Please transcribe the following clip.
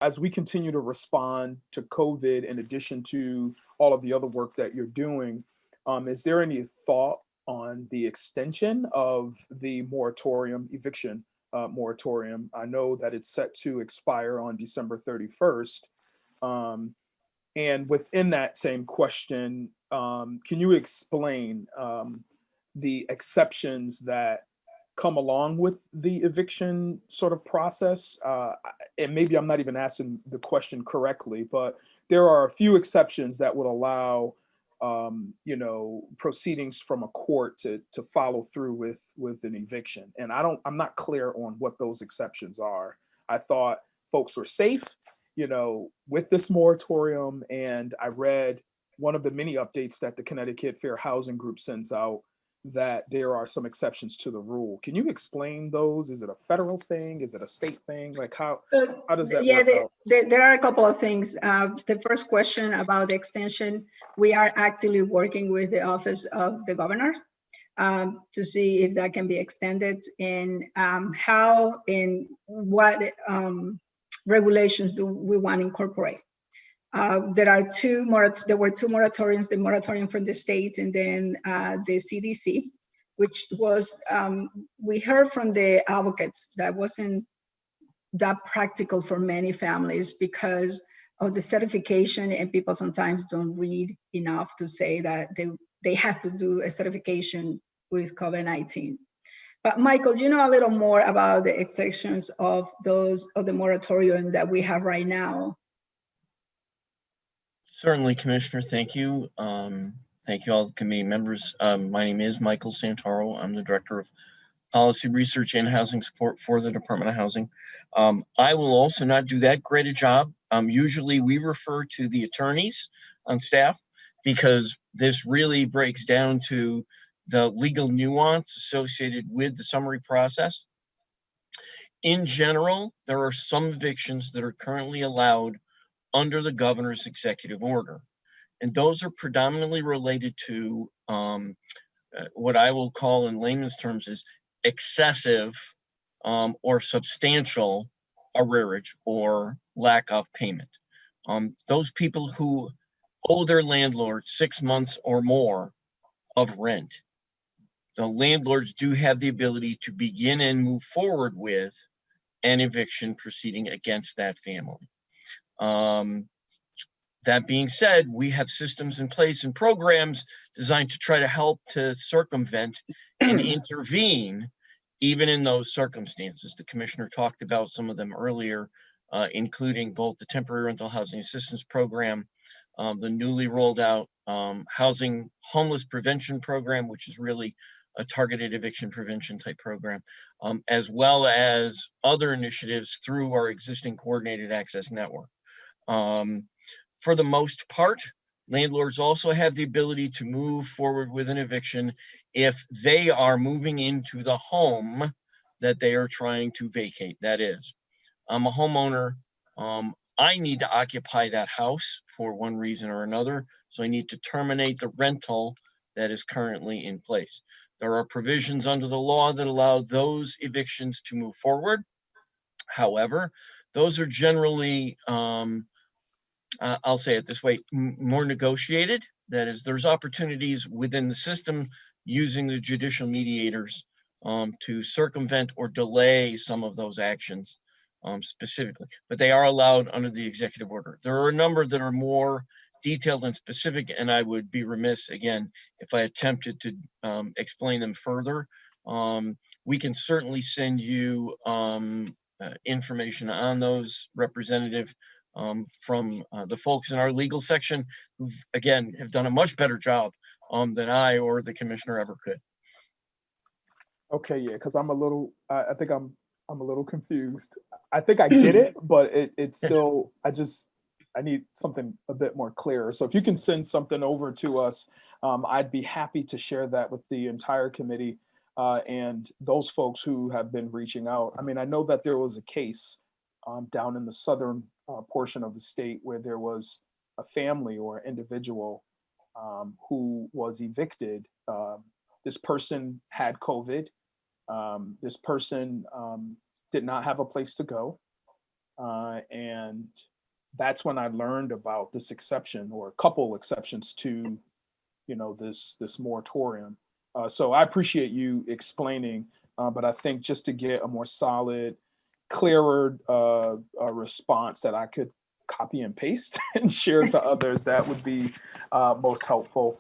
as we continue to respond to COVID, in addition to all of the other work that you're doing, is there any thought on the extension of the moratorium, eviction moratorium? I know that it's set to expire on December 31st. Um, and within that same question, can you explain the exceptions that come along with the eviction sort of process? And maybe I'm not even asking the question correctly, but there are a few exceptions that would allow, proceedings from a court to follow through with an eviction. And I'm not clear on what those exceptions are. I thought folks were safe, with this moratorium, and I read one of the many updates that the Connecticut Fair Housing Group sends out that there are some exceptions to the rule. Can you explain those? Is it a federal thing? Is it a state thing? Like how does that Yeah, work out? there are a couple of things. The first question about the extension, we are actively working with the Office of the Governor to see if that can be extended, and how and what regulations do we want to incorporate. There were two moratoriums, the moratorium from the state and then the CDC, which was, we heard from the advocates that wasn't that practical for many families because of the certification, and people sometimes don't read enough to say that they have to do a certification with COVID-19. But Michael, you know a little more about the exceptions of the moratorium that we have right now. Certainly, Commissioner, thank you. Thank you all the committee members. My name is Michael Santoro. I'm the Director of Policy Research and Housing Support for the Department of Housing. I will also not do that great a job. Usually we refer to the attorneys on staff because this really breaks down to the legal nuance associated with the summary process. In general, there are some evictions that are currently allowed under the governor's executive order. And those are predominantly related to what I will call in layman's terms is excessive or substantial arrearage or lack of payment. Those people who owe their landlord 6 months or more of rent, the landlords do have the ability to begin and move forward with an eviction proceeding against that family. That being said, we have systems in place and programs designed to try to help to circumvent and intervene even in those circumstances. The commissioner talked about some of them earlier, including both the temporary rental housing assistance program, the newly rolled out housing homeless prevention program, which is really a targeted eviction prevention type program, as well as other initiatives through our existing coordinated access network. For the most part, landlords also have the ability to move forward with an eviction if they are moving into the home that they are trying to vacate. That is, I'm a homeowner. I need to occupy that house for one reason or another. So I need to terminate the rental that is currently in place. There are provisions under the law that allow those evictions to move forward. However, those are generally, I'll say it this way, more negotiated. That is, there's opportunities within the system using the judicial mediators to circumvent or delay some of those actions specifically, but they are allowed under the executive order. There are a number that are more detailed and specific, and I would be remiss again if I attempted to explain them further. We can certainly send you information on those, Representative, from the folks in our legal section who, again, have done a much better job than I or the commissioner ever could. Okay, yeah, because I think I'm a little confused. I think I get it, but it's still, I need something a bit more clear. So if you can send something over to us, I'd be happy to share that with the entire committee and those folks who have been reaching out. I mean, I know that there was a case down in the southern portion of the state where there was a family or individual who was evicted. This person had COVID. This person did not have a place to go. And that's when I learned about this exception, or a couple exceptions to, this moratorium. So I appreciate you explaining, but I think just to get a more solid, clearer response that I could copy and paste and share to others, that would be most helpful.